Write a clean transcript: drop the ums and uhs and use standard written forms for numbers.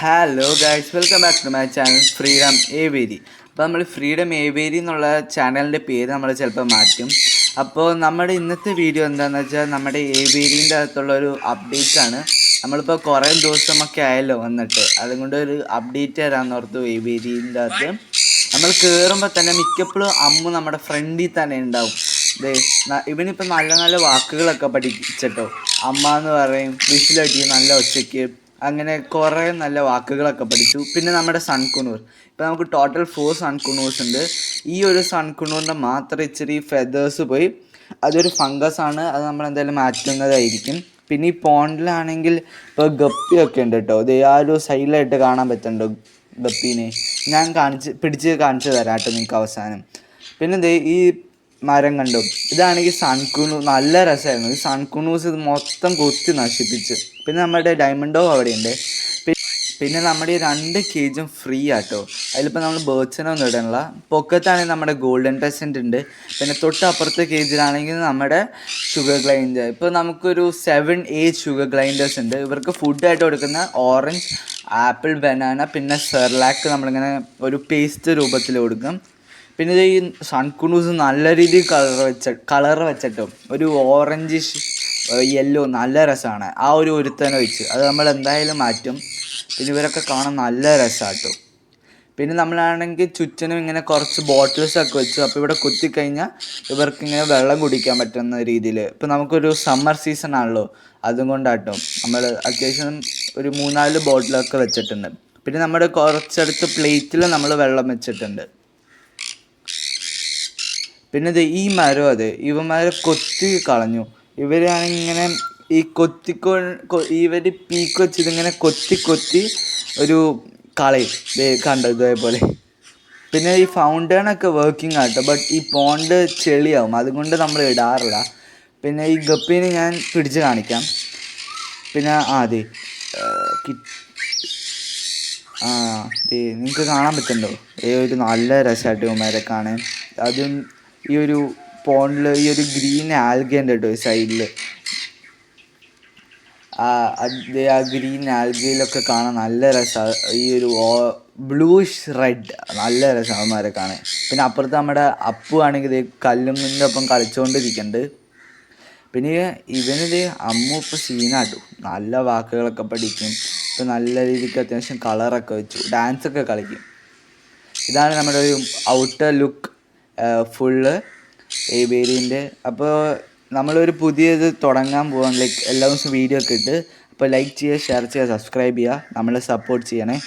Hello guys, welcome back to my channel freedom every. അപ്പോൾ നമ്മൾ freedom ഏവേരി എന്നുള്ള ചാനലിൻ്റെ പേര് നമ്മൾ ചിലപ്പോൾ മാറ്റും. അപ്പോൾ നമ്മുടെ ഇന്നത്തെ വീഡിയോ എന്താണെന്ന് വെച്ചാൽ നമ്മുടെ ഏവേരിൻ്റെ അകത്തുള്ളൊരു അപ്ഡേറ്റാണ്. നമ്മളിപ്പോൾ കുറേ ദിവസമൊക്കെ ആയല്ലോ വന്നിട്ട്, അതുകൊണ്ട് ഒരു അപ്ഡേറ്റ് തരാമെന്ന് ഓർത്തു. ഏവേരിൻ്റെ അകത്ത് നമ്മൾ കയറുമ്പോൾ തന്നെ മിക്കപ്പോഴും അമ്മു നമ്മുടെ ഫ്രണ്ടിൽ തന്നെ ഉണ്ടാവും. ഇവനിപ്പോൾ നല്ല നല്ല വാക്കുകളൊക്കെ പഠിച്ചിട്ടോ. അമ്മ എന്ന് പറയും, വിഷിലടി നല്ല ഒച്ചയ്ക്ക്, അങ്ങനെ കുറേ നല്ല വാക്കുകളൊക്കെ പഠിച്ചു. പിന്നെ നമ്മുടെ സൺകുണൂർ, ഇപ്പോൾ നമുക്ക് ടോട്ടൽ 4 സൺകുണൂർസ് ഉണ്ട്. ഈ ഒരു സൺകുണൂറിൻ്റെ മാത്രം ഇച്ചിരി ഫെദേഴ്സ് പോയി, അതൊരു ഫംഗസ് ആണ്, അത് നമ്മൾ എന്തായാലും മാറ്റുന്നതായിരിക്കും. പിന്നെ ഈ പോണ്ടിലാണെങ്കിൽ ഇപ്പോൾ ഗപ്പിയൊക്കെ ഉണ്ട് കേട്ടോ. ഇത് ആ ഒരു സൈഡിലായിട്ട് കാണാൻ പറ്റുന്നുണ്ടോ ഗപ്പീനെ? ഞാൻ പിടിച്ച് കാണിച്ചു തരാം കേട്ടോ നിങ്ങൾക്ക് അവസാനം. പിന്നെ ഈ മരം കണ്ടു, ഇതാണെങ്കിൽ സൺകുണൂ, നല്ല രസമായിരുന്നു. ഈ സൺകുണൂസ് ഇത് മൊത്തം കൊത്തി നശിപ്പിച്ച്. പിന്നെ നമ്മുടെ ഡയമണ്ടോ അവിടെയുണ്ട്. പിന്നെ നമ്മുടെ ഈ 2 കേജും ഫ്രീ ആട്ടോ. അതിലിപ്പോൾ നമ്മൾ ബേർഡ്സിനൊന്നും ഇടണില്ല. പൊക്കത്താണെങ്കിൽ നമ്മുടെ ഗോൾഡൻ പെസൻറ്റ് ഉണ്ട്. പിന്നെ തൊട്ടപ്പുറത്തെ കേജിലാണെങ്കിൽ നമ്മുടെ ഷുഗർ ഗ്ലൈൻഡർ. ഇപ്പോൾ നമുക്കൊരു 7-8 ഷുഗർ ഗ്ലൈൻഡേഴ്സ് ഉണ്ട്. ഇവർക്ക് ഫുഡായിട്ട് കൊടുക്കുന്ന ഓറഞ്ച്, ആപ്പിൾ, ബനാന, പിന്നെ സെർലാക്ക് നമ്മളിങ്ങനെ ഒരു പേസ്റ്റ് രൂപത്തിൽ കൊടുക്കും. പിന്നെ ഇത് ഈ സൺകുണൂസ് നല്ല രീതിയിൽ കളർ വെച്ചിട്ടും ഒരു ഓറഞ്ചിഷ് യെല്ലോ നല്ല രസമാണ്. ആ ഒരു ഒരുത്തനെ വെച്ച് അത് നമ്മൾ എന്തായാലും മാറ്റും. പിന്നെ ഇവരൊക്കെ കാണാൻ നല്ല രസമാട്ടോ. പിന്നെ നമ്മളാണെങ്കിൽ ചുറ്റിനും ഇങ്ങനെ കുറച്ച് ബോട്ടിൽസൊക്കെ വെച്ചു. അപ്പോൾ ഇവിടെ കുത്തിക്കഴിഞ്ഞാൽ ഇവർക്കിങ്ങനെ വെള്ളം കുടിക്കാൻ പറ്റുന്ന രീതിയിൽ. ഇപ്പം നമുക്കൊരു സമ്മർ സീസൺ ആണല്ലോ, അതും കൊണ്ടാട്ടോ നമ്മൾ അത്യാവശ്യം ഒരു 3-4 ബോട്ടിലൊക്കെ വെച്ചിട്ടുണ്ട്. പിന്നെ നമ്മുടെ കുറച്ചടുത്ത് പ്ലേറ്റിൽ നമ്മൾ വെള്ളം വെച്ചിട്ടുണ്ട്. പിന്നെ ഈ മരം, ഇവന്മാരെ കൊത്തി കളഞ്ഞു. ഇവരാണെങ്കിൽ ഇങ്ങനെ ഈ ഇവർ പീക്ക് വെച്ച് ഇതിങ്ങനെ കൊത്തി ഒരു കളയും. കണ്ടോ ഇതേപോലെ. പിന്നെ ഈ ഫൗണ്ടനൊക്കെ വർക്കിംഗ് ആട്ടോ, ബട്ട് ഈ പോണ്ട് ചെളിയാവും, അതുകൊണ്ട് നമ്മൾ ഇടാറില്ല. പിന്നെ ഈ ഗപ്പീനെ ഞാൻ പിടിച്ച് കാണിക്കാം. പിന്നെ നിങ്ങൾക്ക് കാണാൻ പറ്റുന്നുണ്ടോ? ഒരു നല്ല രസമായിട്ട് ഇവന്മാരെ കാണാൻ. അതും ഈ ഒരു പോണ്ടിൽ ഈ ഒരു ഗ്രീൻ ആൽഗ ഉണ്ട് കേട്ടോ ഈ സൈഡിൽ. ആ ഗ്രീൻ ആൽഗയിലൊക്കെ കാണാൻ നല്ല രസമാണ്. ഈ ഒരു ബ്ലൂഷ് റെഡ് നല്ല രസമാണ് അവന്മാരെ കാണാൻ. പിന്നെ അപ്പുറത്ത് നമ്മുടെ അപ്പു ആണെങ്കിൽ ഇത് കല്ലുമ്മിൻ്റെ ഒപ്പം കളിച്ചുകൊണ്ടിരിക്കുന്നുണ്ട്. പിന്നെ ഇവനിത് അമ്മു ഇപ്പോൾ സീനാട്ടു, നല്ല വാക്കുകളൊക്കെ പഠിക്കും. ഇപ്പം നല്ല രീതിക്ക് അത്യാവശ്യം കളറൊക്കെ വെച്ചു, ഡാൻസൊക്കെ കളിക്കും. ഇതാണ് നമ്മുടെ ഒരു ഔട്ടർ ലുക്ക് ഫുള്ള് ഏവേരിൻ്റെ. അപ്പോൾ നമ്മളൊരു പുതിയത് തുടങ്ങാൻ പോകാൻ എല്ലാ ദിവസവും വീഡിയോ ഒക്കെ ഇട്ട്. അപ്പോൾ ലൈക്ക് ചെയ്യുക, ഷെയർ ചെയ്യുക, സബ്സ്ക്രൈബ് ചെയ്യുക, നമ്മളെ സപ്പോർട്ട് ചെയ്യണേ.